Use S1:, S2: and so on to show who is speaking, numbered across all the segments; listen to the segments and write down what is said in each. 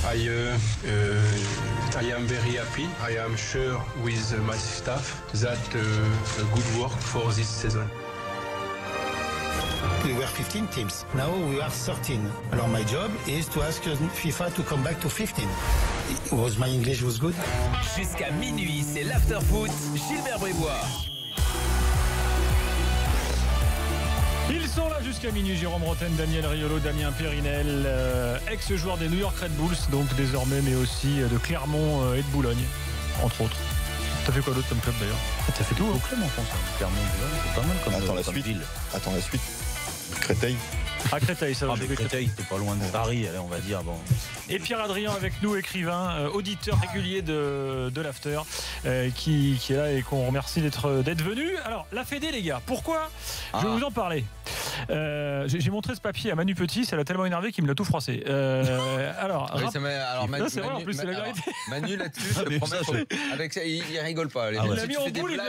S1: I am very happy. I am sure with my staff that good work for this season.
S2: We were 15 teams. Now we are 13. Alors my job is to ask FIFA to come back to 15. Was my English was good?
S3: Jusqu'à minuit, c'est l'after-foot. Gilbert Brébois.
S4: Ils sont là jusqu'à minuit, Jérôme Rotten, Daniel Riolo, Damien Périnel, ex-joueur des New York Red Bulls, donc désormais, mais aussi de Clermont et de Boulogne, entre autres. T'as fait quoi d'autre comme club d'ailleurs?
S5: T'as fait tout au club en France. Clermont, Boulogne, c'est pas mal comme
S6: Attends, la
S5: comme
S6: suite.
S5: ville.
S6: Attends la suite. Créteil.
S4: À Créteil, ça va.
S5: Ah, mais Créteil, c'est pas loin de Paris, allez, on va dire. Bon.
S4: Et Pierre-Adrien avec nous, écrivain, auditeur régulier de l'After, qui est là et qu'on remercie d'être venu. Alors, la Fédé, les gars, pourquoi je vais vous en parler. J'ai montré ce papier à Manu Petit, ça l'a tellement énervé qu'il me l'a tout froissé. Alors,
S7: oui, Manu,
S4: c'est vrai, en plus, c'est la vérité.
S7: Manu là-dessus, je te promets, avec ça, il rigole pas.
S4: Il l'a mis en boule,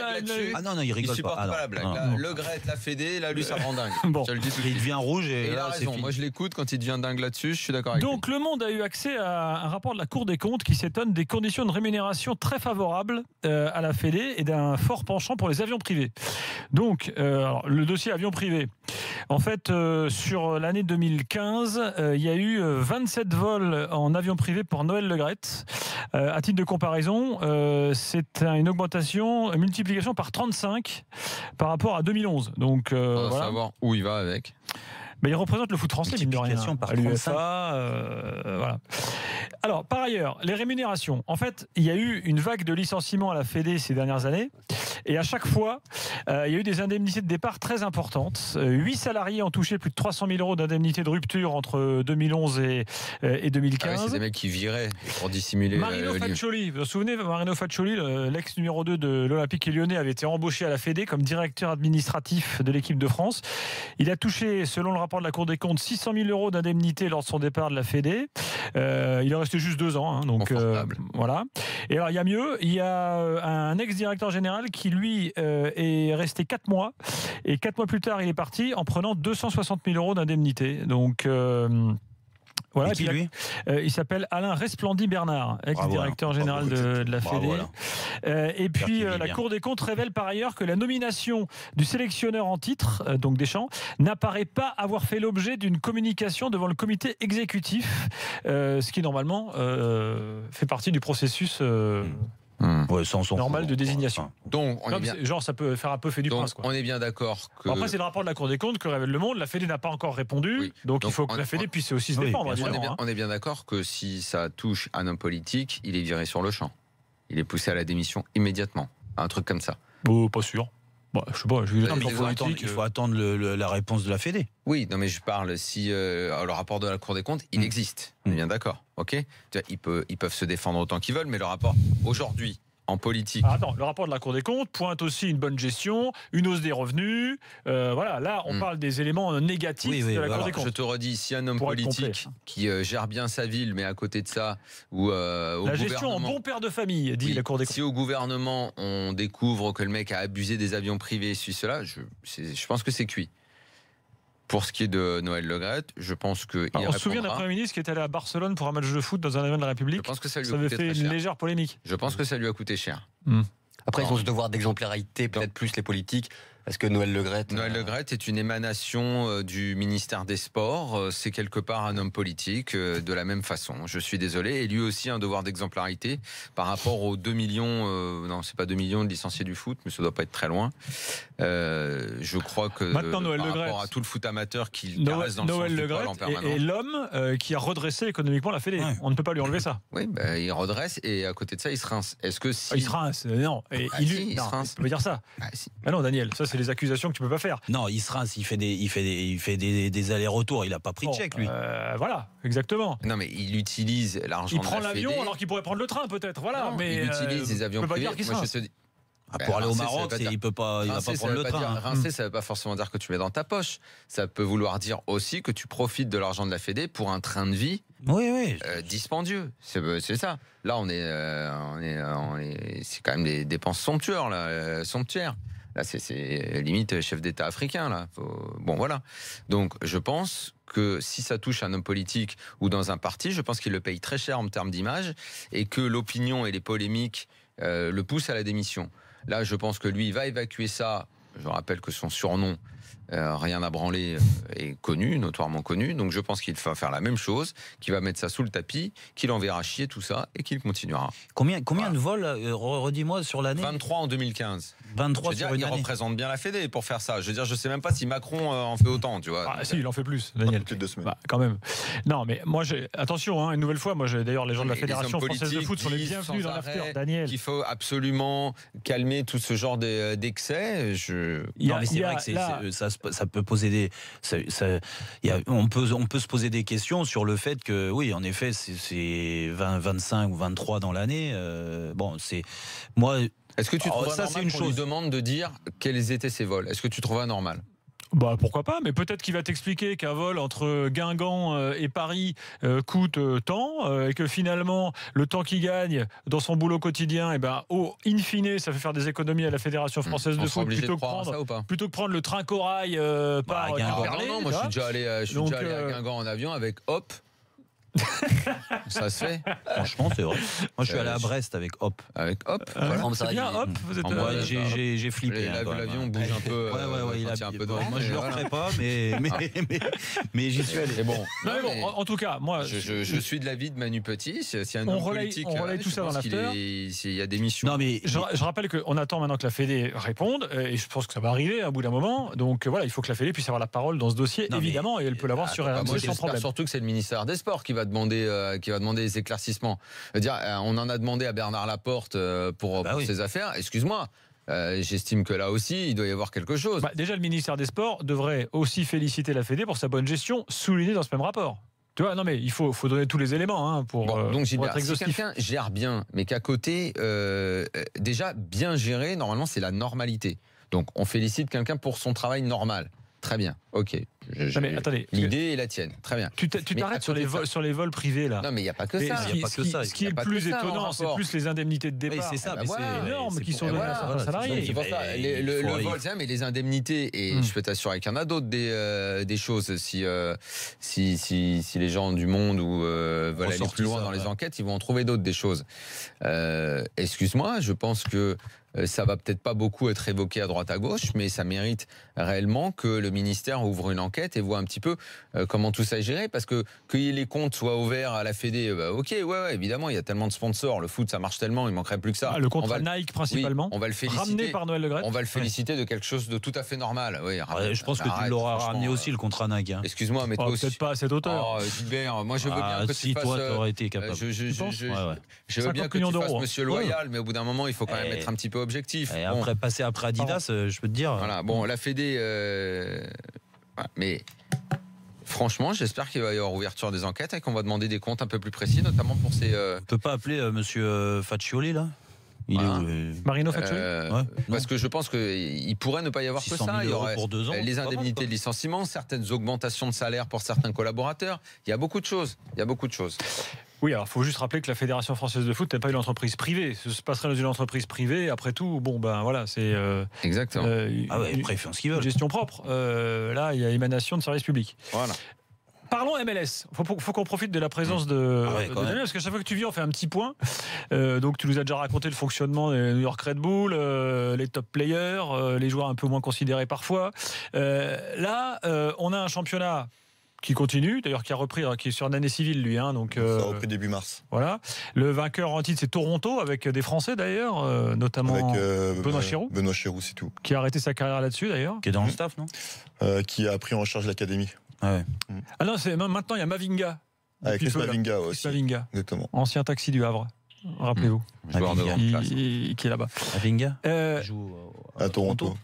S5: Ah non, il rigole pas.
S7: Pas la blague. Le Gret, la Fédé, là, lui, ça rend dingue.
S4: Bon.
S5: Il devient rouge et
S7: il
S5: là,
S7: a
S5: c'est
S7: raison.
S5: fini.
S7: Moi, je l'écoute quand il devient dingue là-dessus, je suis d'accord avec lui.
S4: Donc, Le Monde a eu accès à un rapport de la Cour des comptes qui s'étonne des conditions de rémunération très favorables à la Fédé et d'un fort penchant pour les avions privés. Donc, alors, le dossier avion privé. En fait, sur l'année 2015, il y a eu 27 vols en avion privé pour Noël Le Graët. À titre de comparaison, c'est une augmentation, une multiplication par 35 par rapport à 2011. Donc,
S7: On va
S4: voilà.
S7: savoir où il va avec.
S4: Mais il représente le foot français, mine de rien,
S5: Multiplication par
S4: à l'UEFA. Voilà. Alors, par ailleurs, les rémunérations. En fait, il y a eu une vague de licenciements à la Fédé ces dernières années. Et à chaque fois, il y a eu des indemnités de départ très importantes. 8 salariés ont touché plus de 300 000 euros d'indemnités de rupture entre 2011 et 2015.
S7: Ah oui, c'est des mecs qui viraient pour dissimuler.
S4: Marino Faccioli, vous vous souvenez, Marino Faccioli, l'ex numéro 2 de l'Olympique Lyonnais, avait été embauché à la Fédé comme directeur administratif de l'équipe de France. Il a touché, selon le rapport de la Cour des comptes, 600 000 euros d'indemnité lors de son départ de la Fédé. Il est resté juste 2 ans. Hein, donc, voilà. Et alors, il y a mieux. Il y a un ex-directeur général qui, lui, est resté 4 mois. Et 4 mois plus tard, il est parti en prenant 260 000 euros d'indemnité. Donc... voilà,
S5: qui, lui
S4: il s'appelle Alain Resplandy-Bernard, ex-directeur général de la Fédé. Et puis la Cour des comptes révèle par ailleurs que la nomination du sélectionneur en titre, donc Deschamps, n'apparaît pas avoir fait l'objet d'une communication devant le comité exécutif, ce qui normalement fait partie du processus normal de désignation.
S7: Donc,
S4: genre, ça peut faire un peu fait du prince. Quoi.
S7: On est bien d'accord que.
S4: Après, c'est le rapport de la Cour des comptes que révèle Le Monde. La Fédé n'a pas encore répondu. Oui. Donc, il faut que la Fédé puisse aussi se défendre.
S7: On est bien d'accord que si ça touche un homme politique, il est viré sur le champ. Il est poussé à la démission immédiatement. Un truc comme ça.
S4: Oh, pas sûr. Bah, je sais pas.
S5: Il faut attendre la réponse de la Fédé.
S7: Oui, non, mais je parle si le rapport de la Cour des comptes, il existe. On est bien d'accord, ok. Ils peuvent se défendre autant qu'ils veulent, mais le rapport aujourd'hui en politique.
S4: Ah, attends, le rapport de la Cour des comptes pointe aussi une bonne gestion, une hausse des revenus. Voilà, là, on parle des éléments négatifs de la Cour des comptes.
S7: Je te redis, si un homme politique qui gère bien sa ville, mais à côté de ça, ou
S4: la gestion en bon père de famille, dit la Cour des comptes.
S7: Si au gouvernement on découvre que le mec a abusé des avions privés, cela, je pense que c'est cuit. Pour ce qui est de Noël Le Graët, je pense qu'il
S4: on se souvient d'un Premier ministre qui est allé à Barcelone pour un match de foot dans un avion de la République.
S7: Je pense que ça lui
S4: a coûté fait une légère polémique.
S7: Je pense que ça lui a coûté cher.
S8: Après, ils ont ce devoir d'exemplarité, peut-être plus les politiques. Est-ce que Noël Le Graët...
S7: Noël Le Graët est une émanation du ministère des Sports. C'est quelque part un homme politique de la même façon. Je suis désolé. Et lui aussi a un devoir d'exemplarité par rapport aux 2 millions... non, c'est pas 2 millions de licenciés du foot, mais ça doit pas être très loin. Je crois que
S4: maintenant, Noël
S7: par
S4: Le Graët,
S7: rapport à tout le foot amateur qui caresse dans le sens du poil en permanence.
S4: Et l'homme qui a redressé économiquement la Fédé. Ouais. On ne peut pas lui enlever ça.
S7: Oui, il redresse et à côté de ça, il se rince. Est-ce que si...
S4: Il se rince, non. Il se rince. On peut dire ça.
S7: Si.
S4: Non, Daniel, ça c'est les accusations que tu peux pas faire.
S5: Non, il se rince, il fait des allers-retours. Il a pas pris de chèque, lui.
S4: Voilà, exactement.
S7: Non, mais il utilise l'argent de la Fédé.
S4: Il prend l'avion alors qu'il pourrait prendre le train, peut-être. Voilà,
S7: non,
S4: mais
S7: il utilise des avions privés.
S5: Pour aller au Maroc, il va pas prendre le train.
S7: Rincer, ça ne veut pas forcément dire que tu mets dans ta poche. Ça peut vouloir dire aussi que tu profites de l'argent de la Fédé pour un train de vie dispendieux. C'est ça. Là, c'est quand même des dépenses somptuaires. Là, c'est limite chef d'État africain. Là. Bon, voilà. Donc, je pense que si ça touche un homme politique ou dans un parti, je pense qu'il le paye très cher en termes d'image et que l'opinion et les polémiques le poussent à la démission. Là, je pense que lui, il va évacuer ça. Je rappelle que son surnom, rien à branler, est connu, notoirement connu. Donc je pense qu'il va faire la même chose, qu'il va mettre ça sous le tapis, qu'il enverra chier tout ça et qu'il continuera.
S5: Combien de vols, redis-moi, sur l'année?
S7: 23 en 2015.
S5: 23
S7: sur une
S5: année.
S7: Il représente bien la Fédé pour faire ça. Je veux dire, je sais même pas si Macron en fait autant, tu vois.
S4: Ah, si, il en fait plus, Daniel.
S6: Plus de 2 semaines.
S4: Bah, quand même. Non, mais moi, attention, hein, une nouvelle fois, d'ailleurs, les gens de la
S7: Les
S4: Fédération
S7: hommes
S4: française de
S7: politiques
S4: foot sont les
S7: disent
S4: bienvenus
S7: sans
S4: dans l'after.
S7: arrêt
S4: Daniel.
S7: qu'il faut absolument calmer tout ce genre d'excès.
S5: Non, mais c'est vrai que ça peut poser des. On peut se poser des questions sur le fait que, oui, en effet, c'est 20, 25 ou 23 dans l'année. Bon, c'est. Moi.
S7: Est-ce que tu trouves
S5: ça,
S7: normal
S5: c'est une
S7: qu'on lui
S5: chose.
S7: demande de dire quels étaient ses vols? Est-ce que tu trouves anormal?
S4: Bah pourquoi pas, mais peut-être qu'il va t'expliquer qu'un vol entre Guingamp et Paris coûte tant et que finalement le temps qu'il gagne dans son boulot quotidien, et ben in fine, ça fait faire des économies à la Fédération française de foot plutôt que prendre le train corail par Quimperlé.
S7: Non, moi je suis déjà allé à Guingamp en avion avec Hop. Ça se fait.
S5: Franchement, c'est vrai. Moi, je suis allé à Brest avec Hop.
S7: Avec Hop.
S4: C'est bien, Hop. Vous êtes,
S5: j'ai flippé.
S7: L'avion bouge un peu.
S5: Il a un peu de. Moi, je le
S7: voilà.
S5: referai pas, mais j'y suis allé.
S7: Mais bon.
S4: Non, mais bon, en tout cas, moi,
S7: je suis de l'avis de Manu Petit. S'il y a un homme politique,
S4: on relaye tout ça dans l'after.
S7: Il y a des missions.
S5: Non, mais
S4: je rappelle qu'on attend maintenant que la Fédé réponde, et je pense que ça va arriver à bout d'un moment. Donc voilà, il faut que la Fédé puisse avoir la parole dans ce dossier, évidemment, et elle peut l'avoir sur RMC
S7: moi,
S4: sans problème.
S7: Surtout que c'est le ministère des Sports qui va demander des éclaircissements. C'est-à-dire, on en a demandé à Bernard Laporte pour ses affaires. Excuse-moi. J'estime que là aussi, il doit y avoir quelque chose.
S4: Déjà, le ministère des Sports devrait aussi féliciter la Fédé pour sa bonne gestion, soulignée dans ce même rapport. Tu vois, non mais il faut donner tous les éléments pour
S7: donc
S4: être exhaustif.
S7: Si quelqu'un gère bien, mais qu'à côté, déjà bien géré, normalement c'est la normalité. Donc on félicite quelqu'un pour son travail normal. Très bien, ok.
S4: Mais attendez,
S7: l'idée est la tienne, très bien.
S4: Tu t'arrêtes sur les vols privés là.
S7: Non mais il n'y a pas que ça.
S4: Ce qui est le plus étonnant, c'est plus les indemnités de départ.
S5: C'est ça,
S4: c'est énorme qui sont données à certains salariés.
S7: C'est pour ça, le vol, mais les indemnités, et je peux t'assurer qu'il y en a d'autres des choses. Si les gens du monde veulent aller plus loin dans les enquêtes, ils vont en trouver d'autres des choses. Excuse-moi, je pense que ça va peut-être pas beaucoup être évoqué à droite à gauche, mais ça mérite réellement que le ministère ouvre une enquête et voit un petit peu comment tout ça est géré, parce que les comptes soient ouverts à la Fédé, ok, ouais, évidemment, il y a tellement de sponsors, le foot ça marche tellement, il manquerait plus que ça.
S4: Le contrat Nike principalement,
S7: on va le féliciter,
S4: ramené par Noël Le Graët.
S7: On va le féliciter de quelque chose de tout à fait normal. Oui,
S5: je pense que tu l'auras ramené aussi le contrat Nike.
S7: Excuse-moi, mais toi aussi.
S4: Peut-être pas à cette hauteur.
S7: Gilbert, moi je veux bien que tu fasses.
S5: Toi, t'aurais été capable.
S7: Je veux bien que tu fasses Monsieur Loyal, mais au bout d'un moment, il faut quand même être un petit peu objectif.
S5: Et après passer après Adidas, je peux te dire.
S7: Voilà, bon, la Fédé, mais franchement, j'espère qu'il va y avoir ouverture des enquêtes et qu'on va demander des comptes un peu plus précis, notamment pour ces.
S5: On peut pas appeler Monsieur Faccioli là? Il est où,
S4: Marino Faccioli
S7: parce que je pense qu'il pourrait ne pas y avoir que ça. Il y aurait
S5: pour 2 ans,
S7: les indemnités de licenciement, certaines augmentations de salaire pour certains collaborateurs. Il y a beaucoup de choses.
S4: Oui, alors il faut juste rappeler que la Fédération française de foot n'est pas une entreprise privée. Ce se passerait dans une entreprise privée. Après tout, voilà, c'est
S7: exactement.
S5: Après, ils font ce qu'ils veulent.
S4: Gestion propre. Là, il y a émanation de services publics.
S7: Voilà.
S4: Parlons MLS. Faut qu'on profite de la présence de Daniel, parce qu'à chaque fois que tu viens, on fait un petit point. Donc, tu nous as déjà raconté le fonctionnement des New York Red Bull, les top players, les joueurs un peu moins considérés parfois. Là, on a un championnat qui continue, d'ailleurs qui a repris, qui est sur une année civile lui. Donc,
S6: ça a repris début mars.
S4: Voilà. Le vainqueur en titre, c'est Toronto, avec des Français d'ailleurs, notamment
S6: avec,
S4: Benoît Chirou.
S6: Benoît Chirou, c'est tout.
S4: Qui a arrêté sa carrière là-dessus d'ailleurs.
S5: Qui est dans le staff, non
S6: qui a pris en charge l'académie.
S5: Ah
S4: non, maintenant il y a Mavinga.
S6: Avec Chris Mavinga aussi.
S4: Mavinga.
S6: Exactement.
S4: Ancien taxi du Havre. Rappelez-vous. Qui est là-bas.
S5: Mavinga joue
S6: à Toronto.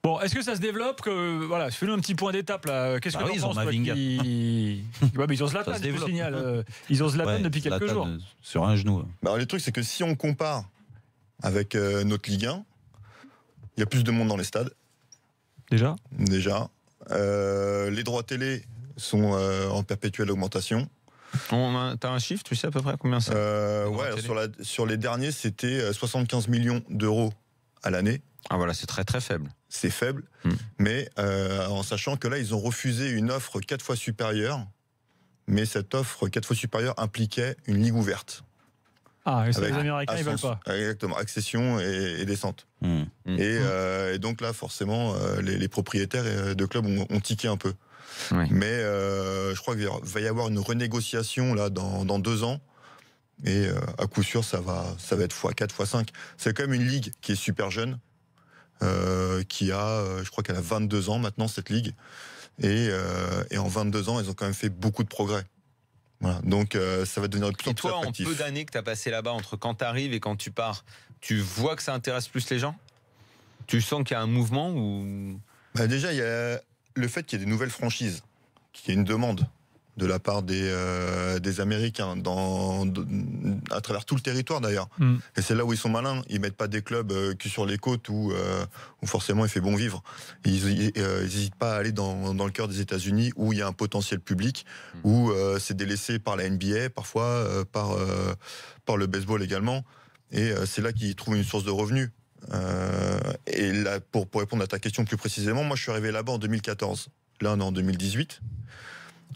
S4: Bon, est-ce que ça se développe voilà, fais-nous un petit point d'étape là. Qu'est-ce que
S5: ils
S4: t'en
S5: ont
S4: penses,
S5: Mavinga.
S4: Mais ils ont Zlatan, je vous signale. Ils ont Zlatan depuis quelques jours.
S5: Sur un genou.
S6: Le truc, c'est que si on compare avec notre Ligue 1, il y a plus de monde dans les stades. Déjà. Les droits télé sont en perpétuelle augmentation.
S7: T'as un chiffre, tu sais à peu près combien c'est
S6: sur les derniers, c'était 75 millions d'euros à l'année.
S7: Ah voilà, c'est très très faible.
S6: C'est faible, mais en sachant que là, ils ont refusé une offre 4 fois supérieure, mais cette offre 4 fois supérieure impliquait une ligue ouverte.
S4: Ah, et ça, les Américains, ils veulent pas.
S6: Exactement, accession et descente. Et donc là, forcément, les propriétaires de clubs ont tiqué un peu.
S7: Oui.
S6: Mais je crois qu'il va y avoir une renégociation là dans 2 ans. Et à coup sûr, ça va être x4, x5. C'est quand même une ligue qui est super jeune, qui a, je crois qu'elle a 22 ans maintenant, cette ligue. Et en 22 ans, ils ont quand même fait beaucoup de progrès. Voilà. Donc ça va devenir de plus en plus attractif.
S7: Et toi, en peu d'années que tu as passé là-bas, entre quand tu arrives et quand tu pars, tu vois que ça intéresse plus les gens? Tu sens qu'il y a un mouvement ou...
S6: Déjà, il y a le fait qu'il y ait des nouvelles franchises, qu'il y ait une demande de la part des Américains, à travers tout le territoire d'ailleurs. Et c'est là où ils sont malins. Ils mettent pas des clubs que sur les côtes où forcément il fait bon vivre. Ils n'hésitent pas à aller dans le cœur des États-Unis où il y a un potentiel public, où c'est délaissé par la NBA, parfois par le baseball également. Et c'est là qu'ils trouvent une source de revenus. Et là, pour répondre à ta question plus précisément, moi je suis arrivé là-bas en 2014. Là on est en 2018.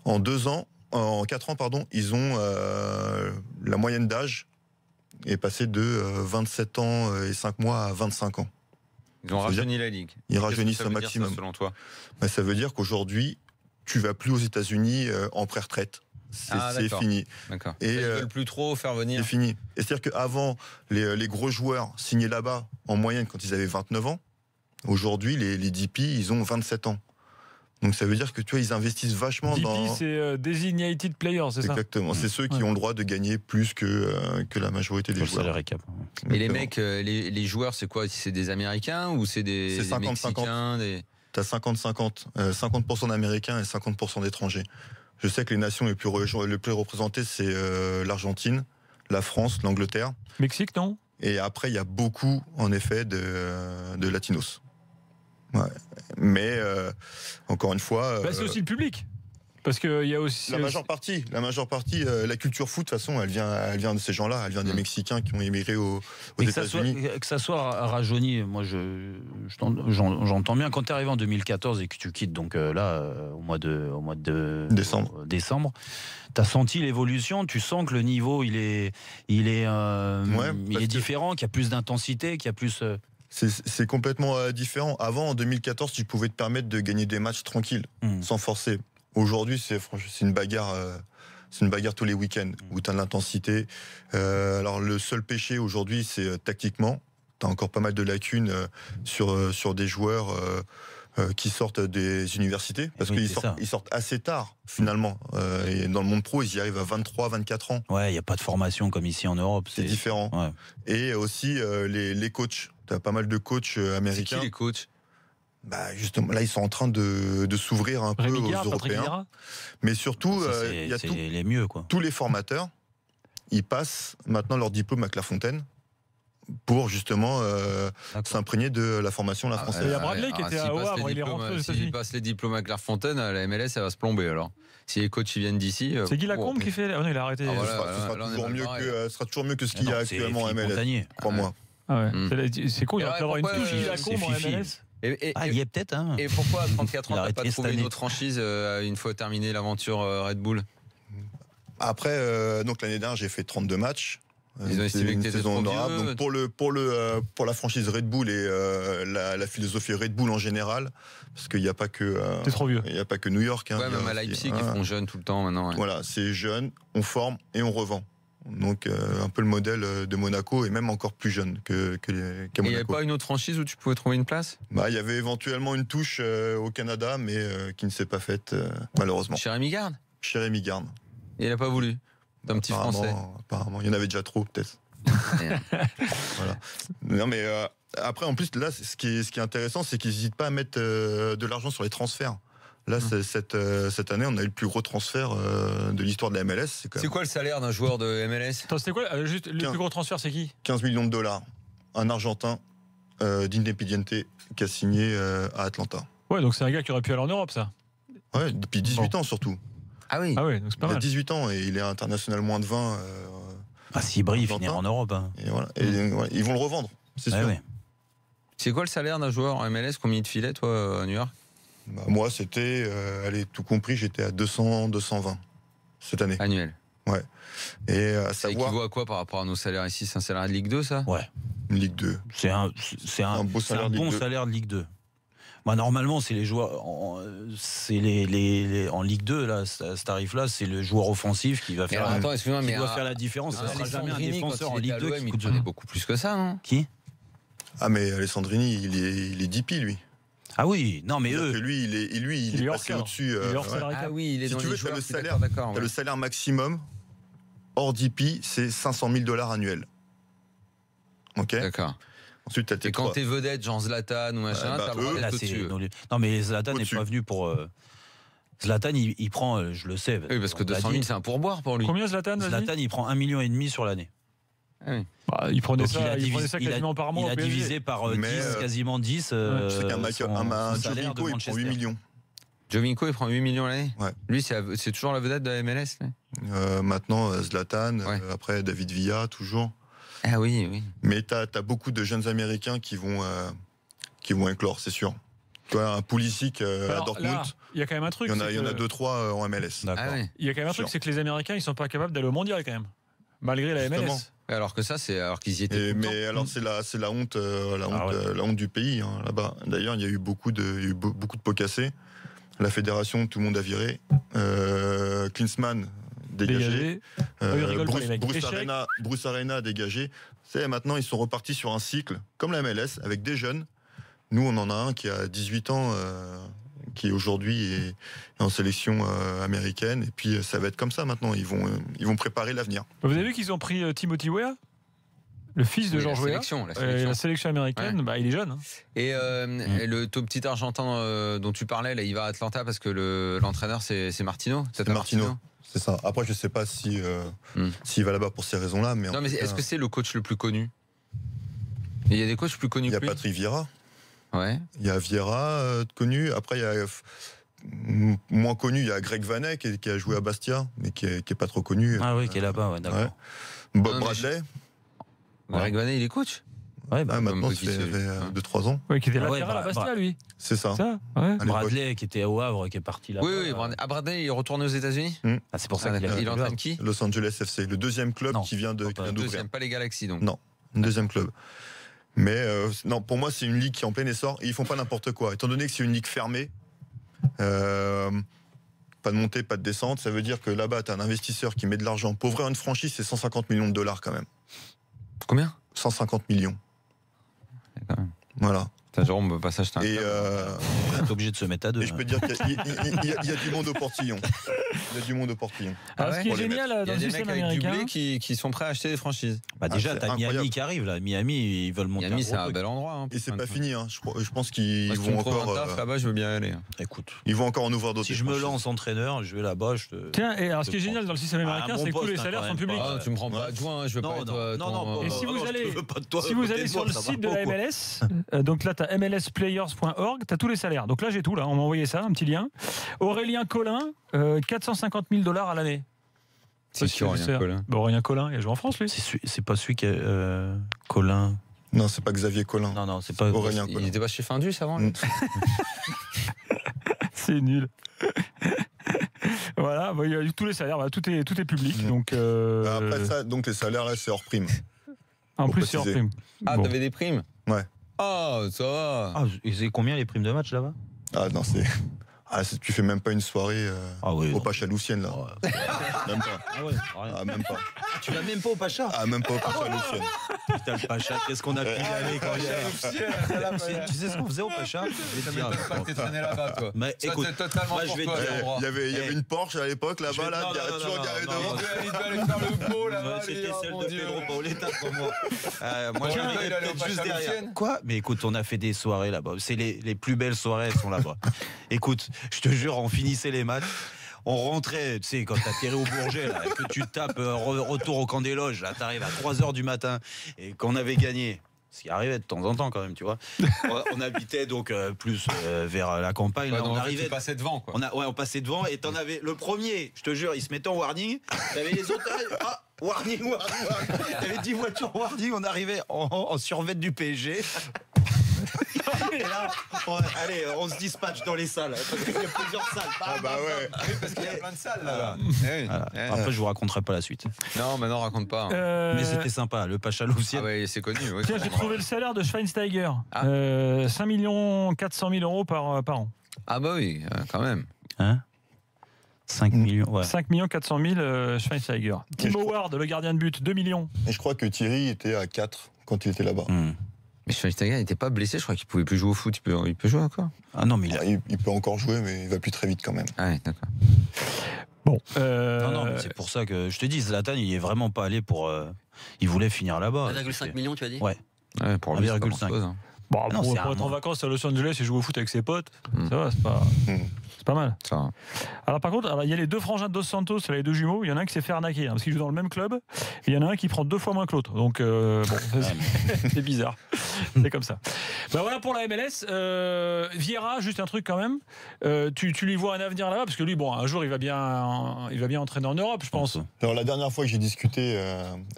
S6: En 4 ans, pardon, ils ont la moyenne d'âge est passée de 27 ans et 5 mois à 25 ans.
S7: Ils ont rajeuni la ligue.
S6: Ils rajeunissent au maximum.
S7: Ça, selon toi?
S6: Ça veut dire qu'aujourd'hui, tu vas plus aux États-Unis en pré-retraite. C'est fini.
S7: D'accord.
S6: Et
S7: ils veulent plus trop faire venir.
S6: C'est fini. Et c'est-à-dire qu'avant, les gros joueurs signaient là-bas en moyenne quand ils avaient 29 ans. Aujourd'hui, les DP, ils ont 27 ans. Donc ça veut dire que tu vois, ils investissent vachement
S4: DP,
S6: dans.
S4: c'est Designated Players, c'est ça?
S6: Exactement. C'est ceux qui ont le droit de gagner plus que la majorité des joueurs.
S7: Et les mecs, les joueurs, c'est quoi? C'est des Américains ou c'est des Mexicains?
S6: T'as 50-50. 50% d'Américains et 50% d'étrangers. Je sais que les nations les plus représentées, c'est l'Argentine, la France, l'Angleterre.
S4: Mexique, non?
S6: Et après, il y a beaucoup, en effet, de latinos. Ouais. Mais encore une fois,
S4: c'est aussi le public, parce que il y a aussi
S6: la majeure partie, la culture foot de toute façon, elle vient de ces gens-là, elle vient des Mexicains qui ont émigré aux États-Unis.
S5: Que ça soit rajeuni, moi j'entends bien. Quand tu es arrivé en 2014 et que tu quittes donc là au mois de décembre, t'as senti l'évolution, tu sens que le niveau il est différent, qu'il y a plus d'intensité, qu'il y a plus.
S6: C'est complètement différent. Avant, en 2014, tu pouvais te permettre de gagner des matchs tranquilles, sans forcer. Aujourd'hui, c'est une bagarre. C'est une bagarre tous les week-ends où tu as de l'intensité. Alors, le seul péché aujourd'hui, c'est tactiquement. Tu as encore pas mal de lacunes sur des joueurs qui sortent des universités. Parce qu'ils sortent assez tard, finalement. Et dans le monde pro, ils y arrivent à 23, 24 ans.
S5: Ouais, il n'y a pas de formation comme ici en Europe.
S6: C'est différent. Ouais. Et aussi, les coachs. Tu as pas mal de coachs américains.
S7: C'est qui les coachs?
S6: Justement, là, ils sont en train de s'ouvrir un peu aux Européens. Mais surtout, il y a
S5: les mieux, quoi.
S6: Tous les formateurs, ils passent maintenant leur diplôme à Clairefontaine pour justement s'imprégner de la formation la française.
S4: Il y a Bradley qui était au Havre, il est rentré aux États-Unis.
S7: S'ils passent les diplômes à Clairefontaine, la MLS, ça va se plomber alors. Si les coachs ils viennent d'ici.
S4: C'est Guy Lacombe qui fait. Non, il a arrêté.
S6: Ce sera toujours mieux que ce qu'il y a actuellement en MLS. Crois-moi.
S4: Ah ouais. C'est cool, il va avoir une touche Guy Lacombe en MLS.
S5: Il y est peut-être. Hein.
S7: Et pourquoi à 34 ans, t'as pas trouvé une autre franchise une fois terminé l'aventure Red Bull?
S6: Après, donc l'année dernière, j'ai fait 32 matchs.
S7: Ils ont estimé que t'étais trop vieux.
S6: Donc pour la franchise Red Bull et la philosophie Red Bull en général, parce qu'il n'y a pas que.
S4: T'es trop vieux.
S6: Il n'y a pas que New York.
S7: Ouais, même à Leipzig, ils font jeunes tout le temps maintenant. Ouais.
S6: Voilà, c'est jeune, on forme et on revend. Donc un peu le modèle de Monaco et même encore plus jeune qu'à Monaco.
S7: Il n'y avait pas une autre franchise où tu pouvais trouver une place?
S6: Il y avait éventuellement une touche au Canada, mais qui ne s'est pas faite malheureusement.
S7: Chez Rémi Garde?
S6: Chez Rémi Garde.
S7: Et il n'a pas voulu? D'un petit Français.
S6: Apparemment, il y en avait déjà trop peut-être. Voilà. Non mais après en plus là, ce qui est intéressant, c'est qu'ils n'hésitent pas à mettre de l'argent sur les transferts. Là, cette année, on a eu le plus gros transfert de l'histoire de la MLS.
S7: C'est quoi le salaire d'un joueur de MLS?
S4: Attends, c'était quoi juste le plus gros transfert, c'est qui?
S6: 15 millions de dollars. Un Argentin d'Independiente qui a signé à Atlanta.
S4: Ouais, donc c'est un gars qui aurait pu aller en Europe, ça.
S6: Ouais, depuis 18 ans surtout.
S7: Ah oui.
S4: Ah ouais, donc c'est pas mal.
S6: Il a 18 ans et il est international moins de 20.
S5: S'il brille, il finira en Europe. Hein.
S6: Et voilà. Et ils vont le revendre, c'est sûr.
S5: Ouais.
S7: C'est quoi le salaire d'un joueur en MLS? Combien il te filait, toi, à New York?
S6: Moi, c'était, allez, tout compris, j'étais à 200, 220 cette année.
S7: Annuel.
S6: Ouais. Et à
S7: Ça
S6: savoir.
S7: équivaut à quoi par rapport à nos salaires ici? C'est un salaire de Ligue 2, ça?
S5: Ouais.
S6: Une Ligue 2.
S5: C'est un
S6: beau salaire de
S5: bon
S6: Ligue 2.
S5: salaire de Ligue 2. Bah, normalement, c'est les joueurs. C'est en Ligue 2, là, ce tarif-là, c'est le joueur offensif qui va faire,
S7: attends, excuse-moi, mais
S5: doit faire la différence. Ça ne sera jamais un défenseur en Ligue 2 qui coûte
S7: il beaucoup plus que ça, non?
S5: Qui?
S6: Ah, mais Alessandrini, il est DP, lui.
S5: Ah oui, non, mais eux.
S6: Lui, il est passé au-dessus.
S7: Ah oui, il est
S6: si
S7: dans
S6: tu veux,
S7: les joueurs,
S6: le
S7: je suis
S6: salaire,
S7: d'accord.
S6: le salaire maximum hors DP, c'est $500,000 annuels. Ok.
S7: D'accord.
S6: Ensuite, t'as tes
S7: Et quand
S6: trois.
S7: t'es vedette, genre Zlatan ou machin, t'as le droit d'être au-dessus.
S5: Non, mais Zlatan n'est
S6: Au-dessus.
S5: pas venu pour. Zlatan, il prend, je le sais.
S7: Oui, parce que
S5: on l'a
S7: 200 000,
S5: dit.
S7: c'est un pourboire pour lui.
S4: Combien Zlatan, vas-y
S5: Zlatan, il prend 1,5 million sur l'année.
S7: Ah oui.
S4: Bah, il prenait
S5: Donc,
S4: ça, il prenait ça quasiment par mois.
S5: Il
S4: au
S5: a
S4: PSG.
S5: divisé par 10,
S6: Mais,
S5: quasiment 10.
S6: Je sais qu'un
S5: son salaire de
S6: Jovinko, il prend
S5: Manchester.
S6: 8 millions.
S7: Jovinko, il prend 8 millions l'année.
S6: Ouais.
S7: Lui, c'est toujours la vedette de la MLS. Là.
S6: Maintenant, Zlatan,
S7: Ouais.
S6: après David Villa, toujours.
S7: Ah oui, oui.
S6: Mais t'as beaucoup de jeunes Américains qui vont éclore, c'est sûr. Tu vois, un Pulisic à
S4: Alors,
S6: Dortmund,
S4: là, il y a quand même un truc.
S6: il y en
S4: c'est
S6: a
S4: que-
S6: 2-3 en MLS.
S5: D'accord.
S7: Ah oui.
S4: Il y a quand même un truc,
S6: Sûr.
S4: c'est que les Américains, ils sont pas capables d'aller au mondial quand même, malgré la MLS.
S6: Justement.
S7: Alors que ça, c'est alors qu'ils y étaient. tout le temps.
S6: Mais alors c'est la honte,
S5: ouais.
S6: la honte du pays là-bas. D'ailleurs, il y a eu beaucoup de pots cassés. La fédération, tout le monde a viré. Klinsmann dégagé.
S4: Ils rigolent pas, les mecs.
S6: Bruce Arena dégagé. Maintenant, ils sont repartis sur un cycle comme la MLS avec des jeunes. Nous, on en a un qui a 18 ans, qui aujourd'hui est en sélection américaine. Et puis, ça va être comme ça maintenant. Ils vont préparer l'avenir.
S4: Vous avez vu qu'ils ont pris Timothy Weah, le fils de
S7: Oui,
S4: George Weah,
S7: la
S4: la sélection américaine.
S7: Ouais.
S4: Bah, il est jeune. Hein.
S7: Et le petit Argentin dont tu parlais, là, il va à Atlanta parce que l'entraîneur, c'est Martino.
S6: C'est Martino. C'est ça. Après, je sais pas s'il va là-bas pour ces raisons-là. Mais
S7: Non, mais est-ce que c'est le coach le plus connu? Il y a des coachs plus connus
S6: il y a
S7: que lui.
S6: Patrick Vieira.
S7: Ouais.
S6: Il y a Vieira connu. Après, il y a moins connu. Il y a Greg Vanek qui a joué à Bastia, mais qui est pas trop connu.
S5: Ah oui, qui est là-bas, ouais, d'accord.
S6: Ouais. Bob
S7: Non, mais
S6: Bradley.
S7: Greg Vanet, il est coach.
S5: Ouais, bah,
S6: Maintenant, ça
S7: qui
S6: fait
S7: c'est-
S6: 2-3 ans.
S4: Ouais, qui était
S5: Ah ouais,
S4: latéral à Bastia,
S5: bah,
S4: lui.
S6: C'est ça.
S4: Ça, ouais.
S6: À l'époque.
S5: Bradley, qui était au Havre, qui est parti là.
S7: Oui, Bradley, il est retourné aux États-Unis.
S5: Ah, c'est pour ça
S7: Ah,
S5: qu'il a
S7: d'accord.
S5: fait
S7: Il
S5: le Havre.
S7: entraîne qui?
S6: Los Angeles FC, le deuxième club
S5: Non,
S6: qui vient d'ouvrir.
S7: Deuxième, pas les Galaxies donc.
S6: Non, un deuxième club. Mais non, pour moi, c'est une ligue qui est en plein essor. Et ils font pas n'importe quoi. Étant donné que c'est une ligue fermée, pas de montée, pas de descente, ça veut dire que là-bas, tu as un investisseur qui met de l'argent. Pour ouvrir une franchise, c'est $150 millions quand même.
S7: Combien?
S6: 150 millions.
S7: Quand même.
S6: Voilà.
S7: Putain, Jérôme, on peut pas s'acheter un
S6: Et,
S7: club.
S5: On est obligé de se mettre à deux.
S6: et je peux te dire qu'il y a du monde au portillon. Il y a du monde au portillon.
S4: Alors,
S7: ouais
S4: ce qui est
S6: Pour les
S4: génial
S7: Il y
S4: dans
S7: a
S4: le
S7: des
S4: système
S7: mecs avec du
S4: américain,
S7: blé qui sont prêts à acheter des franchises.
S5: Bah déjà,
S6: c'est
S5: t'as Miami
S6: incroyable.
S5: qui arrive là. Miami, ils veulent monter.
S7: Miami,
S5: un
S7: c'est
S5: gros
S7: un
S5: truc.
S7: bel endroit. Hein,
S6: Et c'est
S7: pour
S6: pas
S7: faire
S6: fini. Je pense qu'ils
S7: Moi, si tu
S6: vont
S7: me trouves
S6: encore.
S7: un taf là-bas, je veux bien aller.
S5: Écoute,
S6: Ils vont encore en ouvrir d'autres.
S5: si je me
S6: franchises.
S5: lance entraîneur, je vais là-bas.
S4: tiens, et alors ce qui est
S5: Je
S4: génial
S5: pense.
S4: dans le système américain,
S5: Ah,
S4: c'est que
S5: bon
S4: tous les
S5: poste,
S4: salaires
S5: quand
S4: sont
S5: même
S4: publics.
S5: pas.
S7: Ah, tu me prends pas adjoint, je veux pas être.
S5: non.
S4: Et si vous allez,
S5: je veux pas de toi,
S4: si vous
S5: côté
S4: allez
S5: de
S4: sur
S5: moi,
S4: le
S5: ça va
S4: site de
S5: pas,
S4: la
S5: quoi.
S4: MLS, donc là, tu as mlsplayers.org, tu as tous les salaires. Donc là, j'ai tout, là. On m'a envoyé ça, un petit lien. Aurélien Collin, $450 000 à l'année.
S7: C'est sûr, Aurélien Collin.
S4: Bon, Aurélien Collin, il a joué en France, lui.
S5: C'est pas celui qui est Colin.
S6: Non, c'est pas Xavier Collin.
S5: Non, c'est pas
S6: Aurélien
S7: Il
S6: Collin.
S7: était pas chez Findus avant lui
S4: C'est nul. Voilà, bah, il y a tous les salaires, voilà, tout est public. Donc,
S6: Après ça, donc les salaires, là, c'est hors prime.
S4: en
S6: faut
S4: plus, c'est hors
S6: préciser.
S4: prime.
S7: Ah,
S4: Bon.
S7: t'avais des primes?
S6: Ouais.
S7: Ah, ça va.
S5: Ah, et c'est combien les primes de match là-bas?
S6: Ah non, c'est. Tu fais même pas une soirée
S5: Ah oui.
S6: au Pacha Loucienne, là. Même pas.
S5: Ah ouais, rien.
S6: Ah, même pas.
S5: Tu vas même pas au Pacha?
S6: Ah, même pas au Pacha Loucienne.
S5: Putain, le Pacha, qu'est-ce qu'on a pu y aller quand Tu sais ce qu'on faisait au Pacha?
S7: T'es traîné là-bas, toi.
S5: Mais
S7: Ça,
S5: écoute,
S7: c'est totalement
S5: moi,
S7: pour
S5: je vais
S7: toi,
S5: te dire,
S7: l'endroit.
S6: Il y avait une Porsche à l'époque, là-bas, là. Il y a toujours garé devant.
S7: Il devait aller faire le beau là-bas.
S5: c'était celle
S7: mon
S5: de
S7: Dieu.
S5: Pedro Paoletta pour moi. Moi,
S7: Tiens,
S5: j'arrivais
S7: il allait au
S5: peut-être juste
S7: Pacha
S5: derrière.
S7: Loucienne.
S5: Quoi? Mais écoute, on a fait des soirées là-bas. C'est les plus belles soirées, elles sont là-bas. Écoute, je te jure, on finissait les matchs. On rentrait, tu sais, quand t'as tiré au Bourget, là, que tu tapes retour au camp des loges, là, t'arrives à 3h du matin, et qu'on avait gagné. Ce qui arrivait de temps en temps, quand même, tu vois. On habitait donc plus vers la campagne.
S7: Ouais,
S5: Là,
S7: donc,
S5: on
S7: en fait,
S5: arrivait.
S7: tu passais devant, quoi.
S5: On passait devant, et t'en avais le premier, je te jure, il se mettait en warning. T'avais les autres, ah, warning. T'avais 10 voitures warning, on arrivait en survêt du PSG. Et là, allez, on se dispatche dans les salles. Parce qu'il y a plusieurs salles.
S6: Ah bah ouais.
S7: Oui, parce qu'il y a plein de salles là.
S5: Voilà. Après, je vous raconterai pas la suite.
S7: Non, maintenant raconte pas. Hein.
S5: Mais c'était sympa, le Pacha Louvcienne.
S7: Ah ouais, c'est connu. Ouais,
S4: Tiens, j'ai trouvé le salaire de Schweinsteiger. 5 400 000 euros par an.
S7: Ah bah oui, quand même.
S5: Hein 5 millions, ouais.
S4: 5 400 000 Schweinsteiger. Tim Howard, le gardien de but, 2 millions.
S6: Et je crois que Thierry était à 4 quand il était là-bas.
S7: Mais Schweinsteiger n'était pas blessé, je crois qu'il pouvait plus jouer au foot. Il peut jouer encore.
S5: Ah non, mais
S6: il peut encore jouer, mais il va plus très vite quand même.
S7: Ah ouais, d'accord.
S4: Bon.
S5: Non, mais c'est pour ça que je te dis, Zlatan, il est vraiment pas allé pour. Il voulait finir là-bas.
S8: 1,5 million, tu as dit?
S5: Ouais.
S7: Ouais, pour lui,
S5: 1,5.
S4: Bon,
S5: non,
S4: pour
S5: c'est
S4: être en vacances à Los Angeles et jouer au foot avec ses potes, ça va, c'est pas mal.
S7: Ça va.
S4: Alors par contre, il y a les deux frangins de Dos Santos, les deux jumeaux, il y en a un qui s'est fait arnaquer, parce qu'ils jouent dans le même club, et il y en a un qui prend 2 fois moins que l'autre. Donc c'est bizarre. C'est comme ça. Ben voilà pour la MLS. Vieira, juste un truc quand même. Tu lui vois un avenir là-bas, parce que lui, un jour il va bien entraîner en Europe, je pense.
S6: Alors la dernière fois que j'ai discuté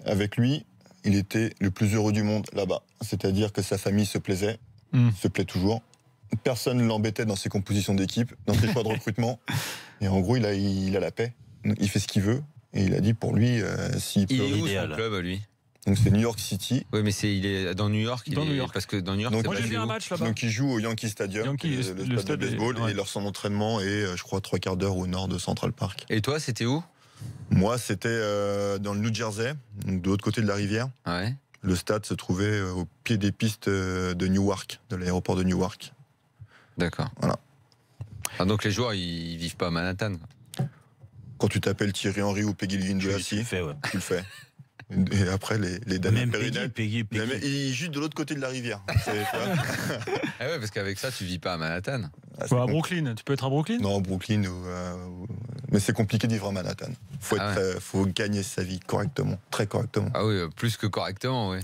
S6: avec lui, il était le plus heureux du monde là-bas. C'est-à-dire que sa famille se plaisait, se plaît toujours. Personne ne l'embêtait dans ses compositions d'équipe, dans ses choix de recrutement. Et en gros, il a la paix. Il fait ce qu'il veut. Et il a dit pour lui, s'il peut...
S7: Il est où son club à lui?
S6: Donc c'est New York City.
S7: Oui, mais il est dans New York.
S4: New York.
S7: Parce que dans New York,
S6: donc,
S4: moi j'ai vu un match là-bas.
S6: Donc il joue au Yankee Stadium, le stade de baseball, et leur son d'entraînement est, je crois, 3/4 d'heure au nord de Central Park.
S7: Et toi, c'était où?
S6: Moi, c'était dans le New Jersey, donc de l'autre côté de la rivière.
S7: Ouais.
S6: Le stade se trouvait au pied des pistes de Newark, de l'aéroport de Newark.
S7: D'accord.
S6: Voilà.
S7: Ah, donc les joueurs, ils vivent pas à Manhattan.
S6: Quand tu t'appelles Thierry Henry ou Peggy Lindsay,
S5: tu le fais, ouais.
S6: Tu le fais. Et après, les Daniel
S5: Même
S6: Périnel,
S5: Peggy.
S6: il est juste de l'autre côté de la rivière.
S7: Ah ouais, parce qu'avec ça, tu vis pas à Manhattan.
S6: Ah,
S4: à Brooklyn, tu peux être à Brooklyn?
S6: Non, Brooklyn, mais c'est compliqué de vivre à Manhattan. Faut gagner sa vie correctement, très correctement.
S7: Ah oui, plus que correctement, oui.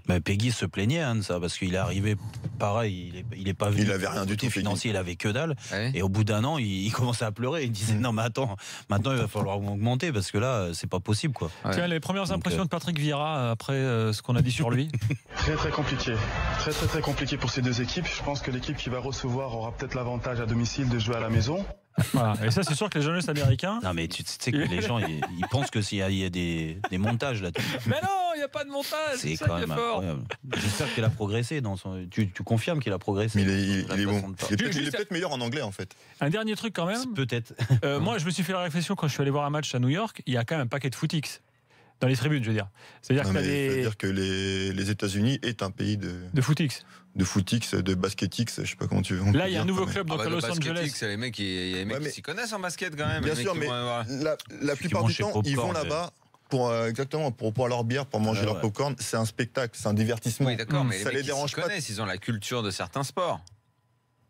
S5: Mais Peggy se plaignait de ça, parce qu'il est arrivé pareil, il est pas venu.
S6: Il avait rien du tout
S5: financier, il avait que dalle.
S7: Ouais.
S5: Et au bout d'un an, il commençait à pleurer. Il disait non, mais attends, maintenant il va falloir augmenter parce que là, c'est pas possible, quoi.
S7: Ouais.
S4: Tiens, les premières impressions de Patrick Vieira après ce qu'on a dit sur lui?
S9: Très compliqué. Très compliqué pour ces deux équipes. Je pense que l'équipe qui va recevoir aura peut-être l'avantage à domicile de jouer à la maison.
S4: Voilà. Et ça, c'est sûr que les journalistes américains.
S5: Non, mais tu sais que les gens, ils pensent que s'il y a des montages là-dessus.
S4: Mais non, il n'y a pas de montage.
S5: C'est
S4: ça
S5: quand
S4: qui est
S5: même
S4: fort.
S5: incroyable. J'espère qu'il a progressé dans son. Tu confirmes qu'il a progressé.
S6: Mais il est bon. Il est
S4: Juste
S6: peut-être meilleur en anglais, en fait.
S4: Un dernier truc quand même.
S5: Peut-être.
S4: Moi, je me suis fait la réflexion quand je suis allé voir un match à New York. Il y a quand même un paquet de footix dans les tribunes, je veux dire. C'est-à-dire
S6: C'est-à-dire que les États-Unis est un pays
S4: de footix.
S6: De footix, de basketix, je sais pas comment tu veux.
S4: Là, il y a un nouveau club donc à Los Angeles.
S7: C'est les mecs qui s'y connaissent en basket quand même.
S6: Bien sûr, mais la plupart du temps, ils vont là-bas pour boire leur bière, pour manger leur popcorn. C'est un spectacle, c'est un divertissement.
S7: Oui, d'accord, mais
S6: ça les dérange pas.
S7: Ils ont la culture de certains sports.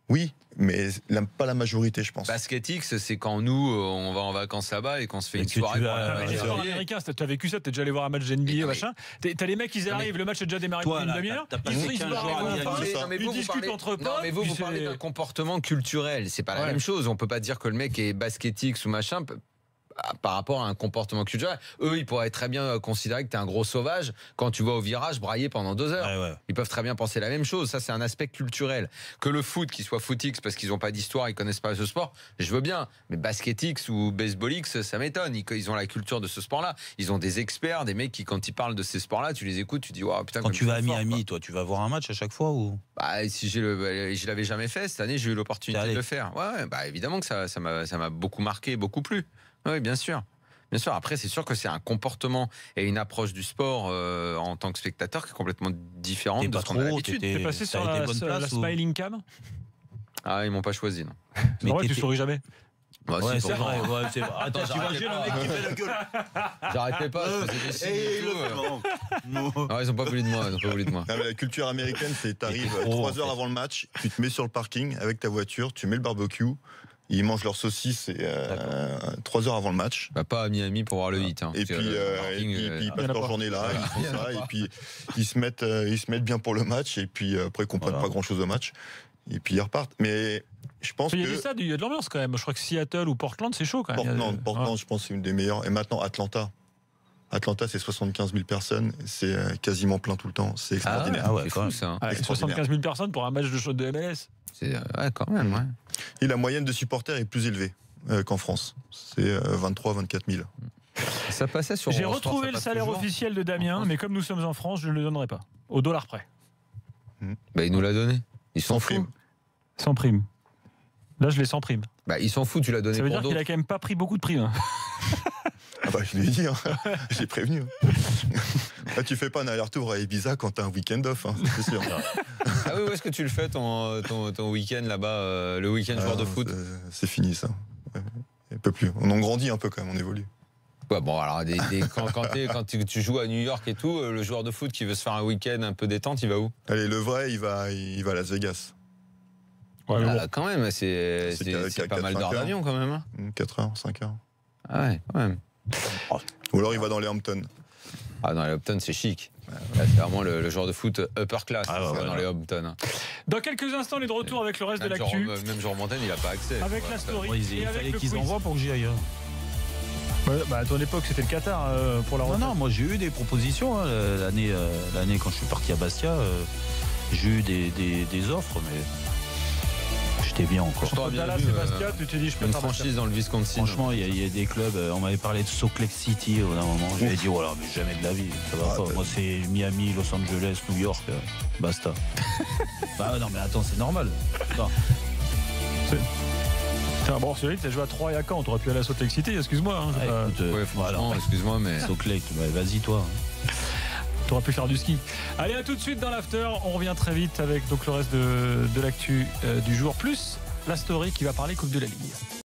S6: Oui, mais pas la majorité, je pense.
S7: BasketX, c'est quand nous, on va en vacances là-bas et qu'on se fait une soirée.
S4: Les sports américains, tu as vécu ça, tu es déjà allé voir un match NBA, machin. T'as les mecs, ils arrivent, le match est déjà démarré depuis une demi-heure. Ils discutent entre potes.
S7: Non, mais vous parlez d'un comportement culturel. C'est pas la même chose. On peut pas dire que le mec est BasketX ou machin. Par rapport à un comportement culturel, eux, ils pourraient très bien considérer que t'es un gros sauvage quand tu vas au virage brailler pendant 2 heures.
S5: Ouais.
S7: Ils peuvent très bien penser la même chose. Ça, c'est un aspect culturel. Que le foot, qu'il soit footix parce qu'ils n'ont pas d'histoire, ils connaissent pas ce sport, je veux bien. Mais basketix ou baseballix, ça m'étonne. Ils ont la culture de ce sport-là. Ils ont des experts, des mecs qui, quand ils parlent de ces sports-là, tu les écoutes, tu dis, wow, putain.
S5: Quand tu vas à Miami, toi, tu vas voir un match à chaque fois ou?
S7: Bah, si je l'avais jamais fait cette année, j'ai eu l'opportunité de le faire. Ouais, bah évidemment que ça m'a beaucoup marqué, beaucoup plu. Oui, bien sûr. Bien sûr, après, c'est sûr que c'est un comportement et une approche du sport en tant que spectateur qui est complètement différente de ce qu'on a l'habitude.
S4: T'es passé sur la Smiling Cam?
S7: Ah, ils m'ont pas choisi, non.
S4: Mais vrai, tu souris jamais.
S5: Bah, ouais, c'est vrai. Attends,
S7: t'imagines
S5: le mec qui fait la gueule.
S7: J'arrêtais pas, je faisais des signes et tout. Non, ils ont pas voulu de moi.
S6: Non, mais la culture américaine, c'est t'arrives 3 heures avant le match, tu te mets sur le parking avec ta voiture, tu mets le barbecue. Ils mangent leurs saucisses 3 heures avant le match.
S7: Bah, pas à Miami pour voir le hit. Hein,
S6: et puis ils passent leur journée là, ils font ça, et puis ils se mettent bien pour le match, et puis après ils comprennent pas grand chose au match, et puis ils repartent. Mais je pense que.
S4: Il y a des stades, il y a de l'ambiance quand même. Je crois que Seattle ou Portland, c'est chaud quand même.
S6: Portland, je pense, c'est une des meilleures. Et maintenant Atlanta. Atlanta, c'est 75 000 personnes. C'est quasiment plein tout le temps. C'est extraordinaire.
S7: Ah ouais, c'est fou, ça.
S4: 75 000 personnes pour un match de MLS.
S7: C'est quand même, ouais.
S6: Et la moyenne de supporters est plus élevée qu'en France. C'est 23-24 000.
S7: Ça passait sur.
S4: J'ai retrouvé le salaire officiel de Damien, mais comme nous sommes en France, je ne le donnerai pas. Au dollar près.
S7: Il nous l'a donné. Ils s'en foutent.
S4: Sans prime. Là, je l'ai sans prime.
S7: Il s'en fout, tu l'as donné.
S4: Ça veut dire qu'il a quand même pas pris beaucoup de primes.
S6: Je l'ai dit, j'ai prévenu. Là, tu fais pas un aller-retour à Ibiza quand t'as un week-end off, c'est sûr.
S7: Ah oui, où est-ce que tu le fais ton week-end là-bas, le week-end joueur de foot?
S6: C'est fini ça. Il peut plus. On en grandit un peu quand même, on évolue.
S7: Ouais, bon, alors quand tu joues à New York et tout, le joueur de foot qui veut se faire un week-end un peu détente, il va où?
S6: Allez, le vrai, il va à Las Vegas.
S7: Ouais, quand même, c'est pas mal d'heures d'avion quand même.
S6: 4 heures, 5 heures.
S7: Ah ouais, quand même.
S6: Ou alors il va dans les Hamptons.
S7: Ah, dans les Hamptons, c'est chic. Là, c'est vraiment le joueur de foot upper class dans les Hamptons.
S4: Dans quelques instants, on est de retour avec le reste de l'actu.
S7: Même Jean Montaigne, il n'a pas accès.
S4: Avec la story.
S5: Il fallait qu'ils envoient pour que j'y aille.
S4: À ton époque, c'était le Qatar pour la retraite.
S5: Non, moi j'ai eu des propositions. L'année quand je suis parti à Bastia, j'ai eu des offres, mais j'étais bien encore.
S4: Dallas et Bastia, tu t'es dit, je peux
S7: une franchise dans le Wisconsin.
S5: Franchement, il y a des clubs. On m'avait parlé de Salt Lake City au d'un moment. J'avais dit, voilà, mais jamais de la vie. Ça va pas. Moi, c'est Miami, Los Angeles, New York, basta. Non, mais attends, c'est normal.
S4: T'es un bon solide, t'as joué à 3 et à Caen, t'aurais pu aller à Salt Lake City, excuse-moi.
S5: Franchement,
S7: excuse-moi, mais.
S5: Salt Lake, vas-y, toi.
S4: T'aurais pu faire du ski. Allez, à tout de suite dans l'after. On revient très vite avec donc le reste de l'actu du jour, plus la story qui va parler Coupe de la Ligue.